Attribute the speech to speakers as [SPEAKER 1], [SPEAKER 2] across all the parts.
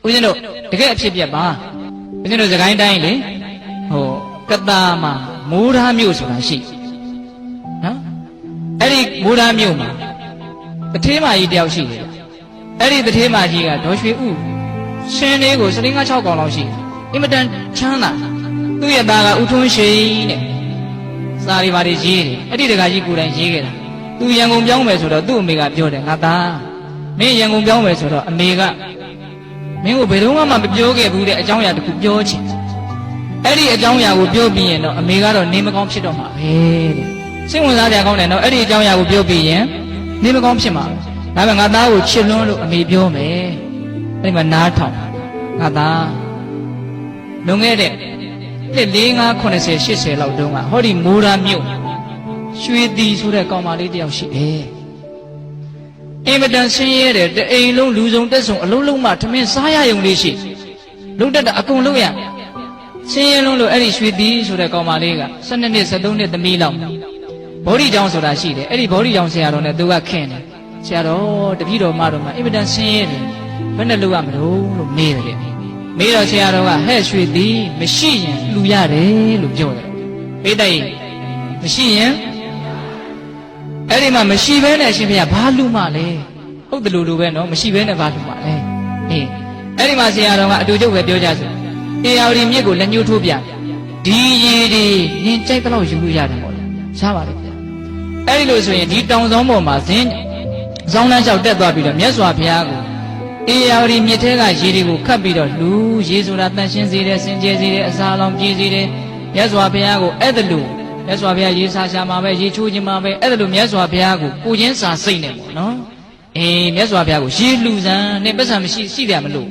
[SPEAKER 1] ဦးဇင်းတို့တကယ်အဖြစ်ပြက်ပါဦးဇင်းတို့စကိုင်းတိုင်းလေဟိုကတာမှာမိုးထားမြို့ဆိုတာရှိနော်အဲ့ဒီမိုးထားမြို့မှာတထေးမကြီးတယောက်ရှိတယ်အဲ့ဒီတထေးမကြီးကဒေါ်ရွှေဥရှင်လေးကိုစလင်းကား6កောင်လောက်ရှိအင်မတန်ချမ်းသာသူ့ရဲ့သားကဥထုံးရှိတဲ့စာရီပါတွေရေးတယ်အဲ့ဒီတကကြီးကိုယ်တိုင်ရေးခဲ့တာသူရန်ကုန်ပြောင်းမယ်ဆိုတော့သူ့အမေကပြောတယ်ငါသားမင်းရန်ကုန်ပြောင်းမယ်ဆိုတော့အမေကမင်းကိုဘယ်တော့မှမပြောခဲ့ဘူးတဲ့အကြောင်းအရာတစ်ခုပြောချင်အဲ့ဒီအကြောင်းအရာကိုပြောပြီးရင်တော့အမေကတော့နေမကောင်းဖြစ်တော့မှာပဲတဲ့စိတ်ဝင်စားကြကောင်းတယ်နော်အဲ့ဒီအကြောင်းအရာကိုပြောပြီးရင်နေမကောင်းဖြစ်မှာဒါပေမဲ့ငါသားကိုချစ်လွန်းလို့အမေပြောမယ်အဲ့ဒီမှာနားထောင်ငါသားလွန်ခဲ့တဲ့နှစ်4 5 80 80လောက်တုန်းကဟောဒီမိုးရာမြို့ရွှေတီဆိုတဲ့ကောင်မလေးတယောက်ရှိတယ်အင်မတန်ဆင်းရဲတဲ့တအိမ်လုံးလူစုံတက်ဆုံအလုံးလုံးမှထမင်းစားရယုံလေးရှိလုံးတက်တာအကုန်လုံးရဆင်းရဲလုံးလို့အဲ့ဒီရွှေတီဆိုတဲ့ကောင်မလေးက12နှစ်13နှစ်သမီးလောက်ဘောဓိကျောင်းဆိုတာရှိတယ်အဲ့ဒီဘောဓိကျောင်းဆရာတော်နဲ့သူကခင်တယ်ဆရာတော်တပည့်တော်မတော်မှာအင်မတန်ဆင်းရဲတယ်ဘယ်နဲ့လုပ်ရမလို့မေးတယ်မေးတော့ဆရာတော်ကဟဲ့ရွှေတီမရှိရင်လှူရတယ်လို့ပြောတယ်ပေးတိုက်မရှိရင်အဲ့ဒီမှာမရှိဘဲနဲ့အရှင်ဘုရားဘာလူမှလဲဟုတ်တယ်လို့ပဲနော်မရှိဘဲနဲ့ဘာလူမှလဲအေးအဲ့ဒီမှာဆရာတော်ကအတူတူပဲပြောကြစို့အေယာဝတီမြစ်ကိုလက်ညှိုးထိုးပြဒီရေဒီနင်ကြိုက်တော့ယူလို့ရတယ်ပေါ့လေရပါလေဗျာအဲ့ဒီလို့ဆိုရင်ဒီတောင်ဆောင်ပေါ်မှာဇင်းဇောင်းလမ်းလျှောက်တက်သွားပြီးတော့မြတ်စွာဘုရားကိုအေယာဝတီမြစ်ထဲကရေတွေကိုခတ်ပြီးတော့လူရေဆိုတာတန်ရှင်းစေတယ်စင်ကြယ်စေတယ်အစာလောင်ပြေးစေတယ်မြတ်စွာဘုရားကိုအဲ့ဒါလို့မြတ်စွာဘုရားရေစာရှာမှာပဲရေချိုးခြင်းမှာပဲအဲ့ဒါလို့မြတ်စွာဘုရားကိုကိုချင်းစာစိတ်နေပေါ့နော်အေးမြတ်စွာဘုရားကိုရေလူစံနဲ့ပတ်စံမရှိရှိတယ်မလို့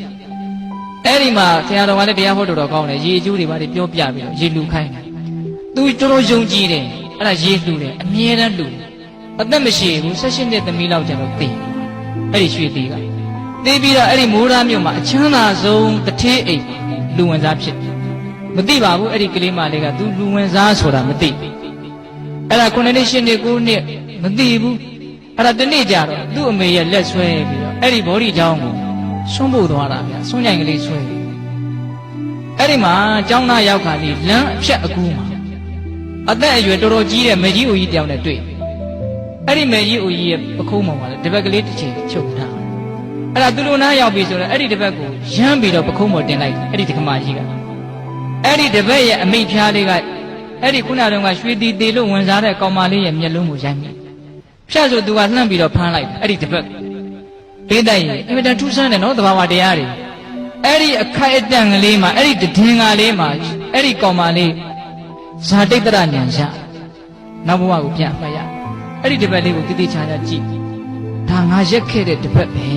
[SPEAKER 1] အဲ့ဒီမှာဆရာတော်ကလည်းတရားဟောတော်ကောင်းတယ်ရေအကျိုးတွေပါပြောပြပြီးတော့ရေလူခိုင်းတယ်သူတော်တော်ယုံကြည်တယ်အဲ့ဒါရေလူတယ်အမြဲတမ်းလူအသက်မရှိဘူး16နှစ်သမီးလောက်ကျတော့သိအဲ့ဒီရွှေသေးကသိပြီးတော့အဲ့ဒီမိုးရာမြို့မှာအချမ်းသာဆုံးတထေးအိမ်လူဝင်စားဖြစ်မသိပါဘူးအဲ့ဒီကလေးမလေးကသူလူဝင်စားဆိုတာမသိအဲ့ဒါ9နှစ်10နှစ်9နှစ်မသိဘူးအဲ့ဒါတနေ့ကြတော့သူ့အမေရဲ့လက်ဆွဲပြီးတော့အဲ့ဒီဘောဓိကျောင်းကိုဆွန့်ဖို့သွားတာဗျာဆွန့်ကြိုင်ကလေးဆွဲအဲ့ဒီမှာကျောင်းသားရောက်ခါလေးလမ်းအဖြတ်အကူးမှာအသက်အရွယ်တော်တော်ကြီးတဲ့မေကြီးဦးကြီးတယောက်နဲ့တွေ့အဲ့ဒီမေကြီးဦးကြီးရဲ့ပခုံးပေါ်မှာလည်းတပတ်ကလေးတစ်ချိန်ချုပ်ထားအဲ့ဒါသူတို့နားရောက်ပြီဆိုတော့အဲ့ဒီတပတ်ကိုရမ်းပြီးတော့ပခုံးပေါ်တင်လိုက်အဲ့ဒီတက္ကမကြီးကအဲ့ဒီတပတ်ရဲ့အမိတ်ဖျားလေးကအဲ့ဒီခုနတုန်းကရွှေတီတေလို့ဝင်စားတဲ့ကောင်မလေးရဲ့မျက်လုံးကိုရိုက်မိဖြတ်ဆိုသူကလှမ်းပြီးတော့ဖမ်းလိုက်အဲ့ဒီတပတ်ပေးတိုက်ရင်အင်မတန်ထူးဆန်းတယ်နော်သဘာဝတရားတွေအဲ့ဒီအခိုက်အတန့်ကလေးမှာအဲ့ဒီတည်င်းကလေးမှာအဲ့ဒီကောင်မလေးဇာတိတ္တရဉာဏ်ရနောက်ဘဝကိုပြန်မှတ်ရအဲ့ဒီတပတ်လေးကိုတိတိကျကျကြည့်ဒါငါရက်ခဲ့တဲ့တပတ်ပဲ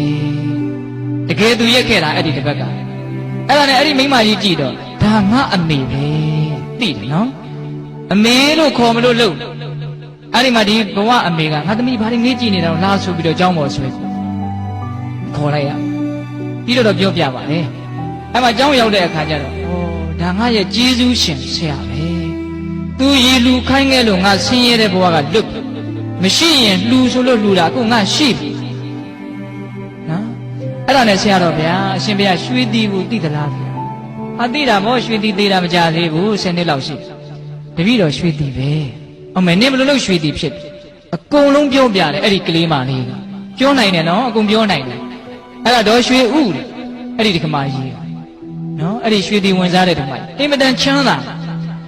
[SPEAKER 1] တကယ်သူရက်ခဲ့တာအဲ့ဒီတပတ်ကအဲ့ဒါနဲ့အဲ့ဒီမိမကြီးကြည့်တော့ဒါငါအမေပဲသိတယ်နော်အမေလို့ခေါ်မလို့လို့အဲ့ဒီမှာဒီဘဝအမေကငါသမီးဘာတွေငေးကြည့်နေတာလားဆိုပြီးတော့ကြောင်းပေါ်ဆွဲခေါ်လိုက်ရပြီးတော့ပြောပြပါလေအဲ့မှာကြောင်းရောက်တဲ့အခါကျတော့ဩဒါငါရဲ့ကျေးဇူးရှင်ဆရာပဲသူရေလူခိုင်းခဲ့လို့ငါဆင်းရဲတဲ့ဘဝကလွတ်မရှိရင်လှူဆိုလို့လှူတာအခုငါရှိပြီနော်အဲ့ဒါနဲ့ဆရာတော်ဗျာအရှင်ဘုရားရွှေတီကိုသိသလားဗျာအသိတာမောရွှေတီသေးတာမကြသေးဘူး10နှစ်လောက်ရှိတပည့်တော်ရွှေတီပဲအမေနင်ဘယ်လိုလုပ်ရွှေတီဖြစ်အကုန်လုံးပြောပြတယ်အဲ့ဒီကလေးမလေးကပြောနိုင်တယ်နော်အကုန်ပြောနိုင်တယ်အဲ့ဒါတော့ရွှေဥတဲ့အဲ့ဒီတက္ကမကြီးနော်အဲ့ဒီရွှေတီဝင်စားတဲ့တက္ကမကြီးအင်မတန်ချမ်းသာ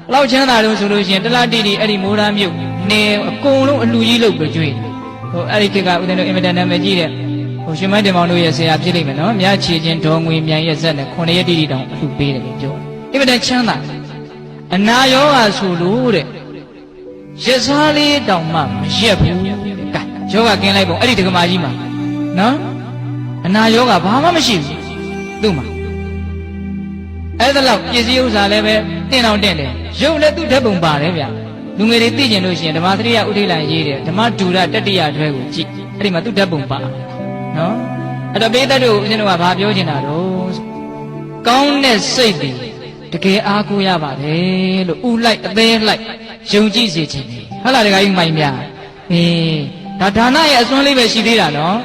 [SPEAKER 1] ဘလောက်ချမ်းသာလို့ဆိုလို့ရှိရင်တလားတီတီအဲ့ဒီမိုးရာမြို့နေအကုန်လုံးအလူကြီးလုပ်ပြီးကျွေးဟိုအဲ့ဒီခေတ်ကဦးဇင်းတို့အင်မတန်နာမည်ကြီးတဲ့ဟိုရှင်မတင်မောင်တို့ရဲ့ဆရာဖြစ်လိမ့်မယ်နော်မြတ်ချေချင်းဒေါ်ငွေမြိုင်ရဲ့ဇက်နဲ့9ရက်တိတိတောင်အလှပေးတယ်လို့ပြောအင်မတန်ချမ်းသာအနာရောဂါဆိုလို့တဲ့ရစားလေးတောင်မှမရက်ဘူးတဲ့ကဲယောဂကင်းလိုက်ပုံအဲ့ဒီတက္ကမကြီးမှာနော်အနာယောဂဘာမှမရှိဘူးသူ့မှာအဲ့ဒါလောက်ပစ္စည်းဥစ္စာလည်းပဲတင်းအောင်တင်းတယ်ရုပ်လည်းသူ့ဓာတ်ပုံပါတယ်ဗျလူငယ်တွေသိကျင်လို့ရှိရင်ဓမ္မသရိယဥထိလံရေးတယ်ဓမ္မဒူရတတိယတွဲကိုကြည့်အဲ့ဒီမှာသူ့ဓာတ်ပုံပါနော်အဲ့တော့ဘေးတတ်တို့ဦးဇင်းတို့ကဘာပြောချင်တာတော့ကောင်းတဲ့စိတ်တွေတကယ်အားကိုးရပါတယ်လို့ဥလိုက်အသေးလိုက်ယုံကြည်စေခြင်းတယ်ဟုတ်လားတခါကြီးမိုင်းများဒါဒါနရဲ့အစွမ်းလေးပဲရှိသေးတာနော်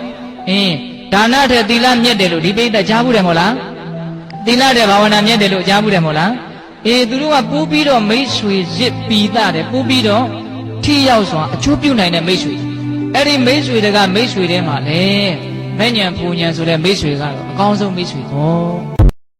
[SPEAKER 1] ဒါနထက်သီလမြတ်တယ်လို့ဒီပိဋကကြားဘူးတယ်မဟုတ်လား သီလတဲ့ဘာဝနာမြတ်တယ်လို့ကြားဘူးတယ်မဟုတ်လားအေးသူတို့ကပိုးပြီးတော့မိတ်ဆွေရစ်ပီတာတယ်ပိုးပြီးတော့ထိရောက်စွာအကျိုးပြုနိုင်တဲ့မိတ်ဆွေအဲ့ဒီမိတ်ဆွေတွေကမိတ်ဆွေထဲမှာလေမဲ့ညံပူညံဆိုတဲ့မိတ်ဆွေကတော့အကောင်းဆုံးမိတ်ဆွေပေါ့